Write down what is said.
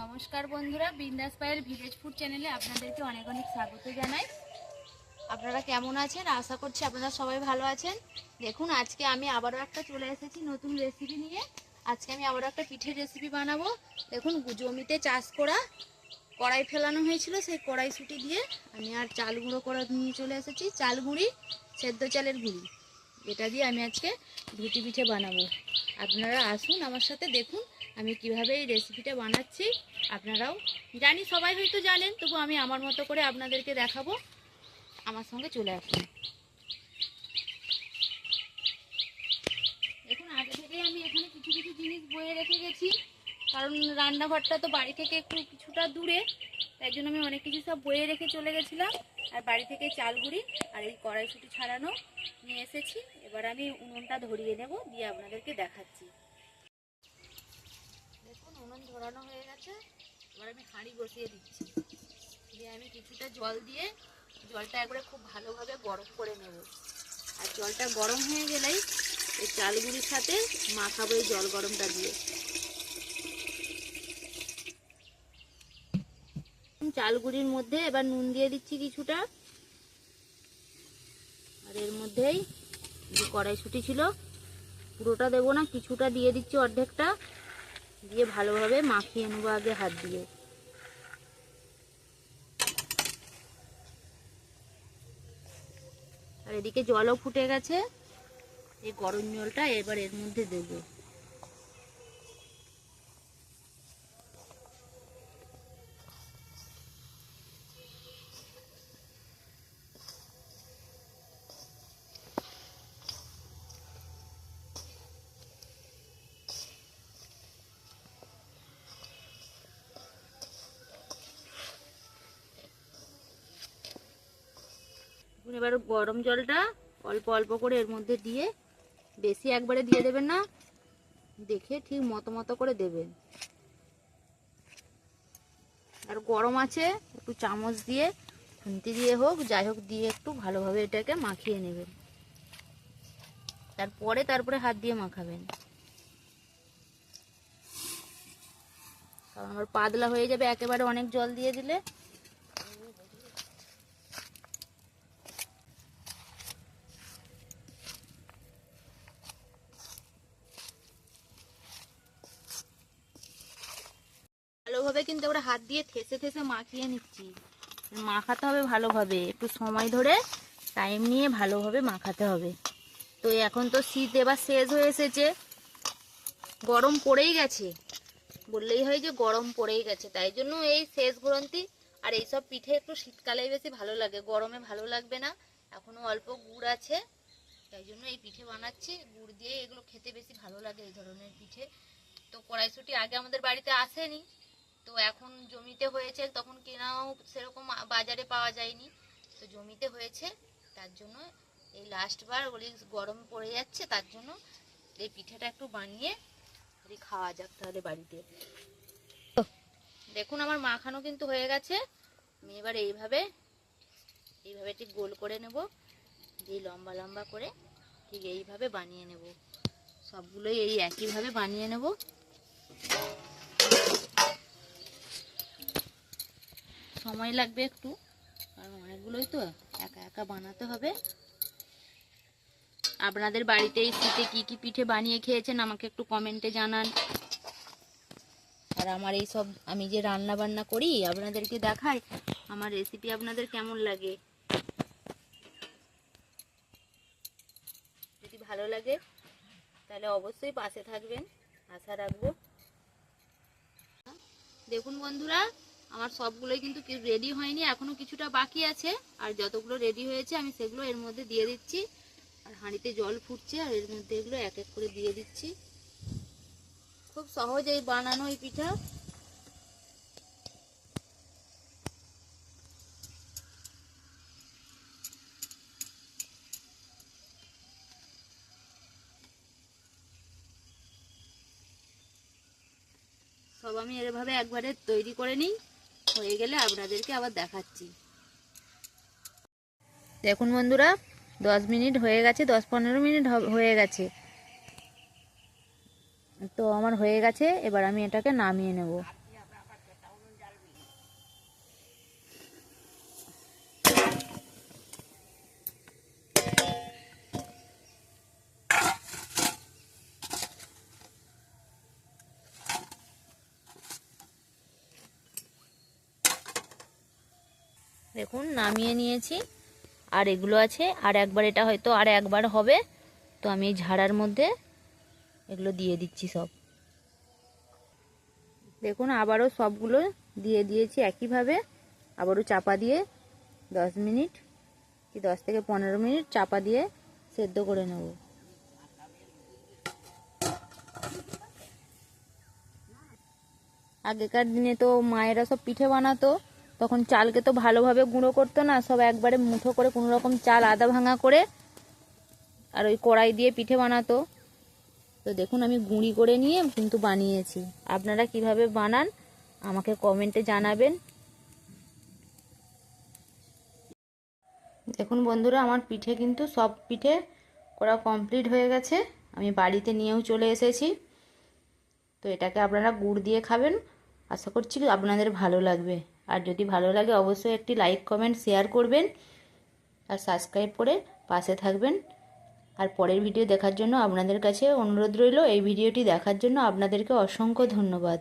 নমস্কার বন্ধুরা, বিন্দাস পায়ের ভিলেজ ফুড চ্যানেলে আপনাদেরকে অনেক অনেক স্বাগত জানাই। আপনারা কেমন আছেন? আশা করছি আপনারা সবাই ভালো আছেন। দেখুন, আজকে আমি আবারও একটা চলে এসেছি নতুন রেসিপি নিয়ে। আজকে আমি আবারও একটা পিঠের রেসিপি বানাবো। দেখুন, জমিতে চাষ করা কড়াই ফেলানো হয়েছিল, সেই কড়াইশুঁটি দিয়ে আমি আর চাল গুঁড়ো করে নিয়ে চলে এসেছি। চাল গুঁড়ি, সেদ্ধ চালের গুঁড়ি, এটা দিয়ে আমি আজকে ধুতি পিঠে বানাবো। আপনারা আসুন আমার সাথে, দেখুন আমি কিভাবে এই রেসিপিটা বানাচ্ছি। আপনারাও জানি, সবাই হয়তো জানেন, তবু আমি আমার মতো করে আপনাদেরকে দেখাবো। আমার সঙ্গে চলে আসুন। দেখুন, আগে থেকেই আমি এখানে কিছু কিছু জিনিস বয়ে রেখে গেছি, কারণ রান্নাঘরটা তো বাড়ি থেকে একটু কিছুটা দূরে, তাই জন্য আমি অনেক কিছু সব বয়ে রেখে চলে গেছিলাম। আর বাড়ি থেকে চাল গুঁড়ি আর এই কড়াইশুঁটি ছাড়ানো নিয়ে এসেছি। এবার আমি উনুনটা ধরিয়ে নেব, দিয়ে আপনাদেরকে দেখাচ্ছি। দেখুন, উনুন ধরানো হয়ে গেছে। এবার আমি হাঁড়ি বসিয়ে দিচ্ছি, দিয়ে আমি কিছুটা জল দিয়ে জলটা একবারে খুব ভালোভাবে গরম করে নেব। আর জলটা গরম হয়ে গেলেই এই চালগুলির সাথে মাখাবো এই জল গরমটা দিয়ে। চালগুড়ির মধ্যে এবার নুন দিয়ে দিচ্ছি কিছুটা, আর এর মধ্যেই যে কড়াইশুঁটি ছিল পুরোটা দেবো না, কিছুটা দিয়ে দিচ্ছি, অর্ধেকটা দিয়ে ভালোভাবে মাখিয়ে নেবো আগে হাত দিয়ে। আর এদিকে জলও ফুটে গেছে, এই গরম জলটা এবার এর মধ্যে দেবো। এবার গরম জলটা অল্প অল্প করে এর মধ্যে দিয়ে, বেশি একবারে দিয়ে দেবেন না, দেখে ঠিক মতো মতো করে দেবেন। আর গরম আছে, একটু চামচ দিয়ে, খুন্তি দিয়ে হোক, যাই হোক, দিয়ে একটু ভালোভাবে এটাকে মাখিয়ে নেবেন। তারপরে হাত দিয়ে মাখাবেন, কারণ আবার পাতলা হয়ে যাবে একেবারে অনেক জল দিয়ে দিলে। ভালোভাবে কিন্তু আমরা হাত দিয়ে ঠেসে ঠেসে মাখিয়ে নিচ্ছি। মাখাতে হবে ভালোভাবে, একটু সময় ধরে টাইম নিয়ে ভালোভাবে মাখাতে হবে। তো এখন তো শীত এবার শেষ হয়ে এসেছে, গরম পড়েই গেছে, বললেই হয় যে গরম পড়েই গেছে। তাই জন্য এই শেষ গ্রন্থি আর এইসব পিঠে একটু শীতকালেই বেশি ভালো লাগে, গরমে ভালো লাগবে না। এখনো অল্প গুড় আছে, তাই জন্য এই পিঠে বানাচ্ছি। গুড় দিয়ে এগুলো খেতে বেশি ভালো লাগে, এই ধরনের পিঠে। তো কড়াইশুঁটি আগে আমাদের বাড়িতে আসেনি, তো এখন জমিতে হয়েছে, তখন কেনাও সেরকম বাজারে পাওয়া যায়নি, তো জমিতে হয়েছে, তার জন্য এই লাস্টবার ওই গরম পড়ে যাচ্ছে, তার জন্য এই পিঠেটা একটু বানিয়ে খাওয়া যাক তাহলে বাড়িতে। দেখুন, আমার মাখানো কিন্তু হয়ে গেছে। আমি এবার এইভাবে ঠিক গোল করে নেব, দিয়ে লম্বা লম্বা করে ঠিক এইভাবে বানিয়ে নেব। সবগুলোই এই একইভাবে বানিয়ে নেব। সময় লাগবে একটু, কারণ অনেকগুলোই তো একা একা বানাতে হবে। আপনাদের বাড়িতে এই শীতে কি কি পিঠে বানিয়ে খেয়েছেন আমাকে একটু কমেন্টে জানান। আর আমার এই সব আমি যে রান্না বান্না করি আপনাদেরকে দেখাই, আমার রেসিপি আপনাদের কেমন লাগে। যদি ভালো লাগে তাহলে অবশ্যই পাশে থাকবেন, আশা রাখবো। দেখুন বন্ধুরা, আমার সবগুলোই কিন্তু রেডি হয়নি, এখনো কিছুটা বাকি আছে। আর যতগুলো রেডি হয়েছে আমি সেগুলো এর মধ্যে দিয়ে দিচ্ছি। আর হাঁড়িতে জল ফুটছে, আর এর মধ্যে এগুলো এক এক করে দিয়ে দিচ্ছি। খুব সহজ এই বানানো এই পিঠা। সব আমি এভাবে একবারে তৈরি করে নিই, হয়ে গেলে আপনাদেরকে আবার দেখাচ্ছি। দেখুন বন্ধুরা, 10 মিনিট হয়ে গেছে, 10-15 মিনিট হয়ে গেছে। তো আমার হয়ে গেছে, এবার আমি এটাকে নামিয়ে নেব। দেখুন নামিয়ে নিয়েছি, আর এগুলো আছে, আর একবার এটা হয়তো আর একবার হবে, তো আমি এই ঝাড়ার মধ্যে এগুলো দিয়ে দিচ্ছি সব। দেখুন আবারও সবগুলো দিয়ে দিয়েছি একইভাবে, আবারও চাপা দিয়ে 10 মিনিট কি 10 থেকে 15 মিনিট চাপা দিয়ে সেদ্ধ করে নেব। আগেকার দিনে তো মায়েরা সব পিঠে বানাতো, তখন চালকে তো ভালোভাবে গুঁড়ো করতো না, সব একবারে মুঠো করে কোনো রকম চাল আধা ভাঙা করে আর ওই কড়াই দিয়ে পিঠে বানাতো। তো দেখুন আমি গুঁড়ি করে নিয়ে কিন্তু বানিয়েছি। আপনারা কিভাবে বানান আমাকে কমেন্টে জানাবেন। দেখুন বন্ধুরা, আমার পিঠে কিন্তু সব পিঠে করা কমপ্লিট হয়ে গেছে, আমি বাড়িতে নিয়েও চলে এসেছি। তো এটাকে আপনারা গুড় দিয়ে খাবেন, আশা করছি আপনাদের ভালো লাগবে। আর যদি ভালো লাগে অবশ্যই একটি লাইক কমেন্ট শেয়ার করবেন আর সাবস্ক্রাইব করে পাশে থাকবেন। আর পরের ভিডিও দেখার জন্য আপনাদের কাছে অনুরোধ রইল, এই ভিডিওটি দেখার জন্য আপনাদেরকে অসংখ্য ধন্যবাদ।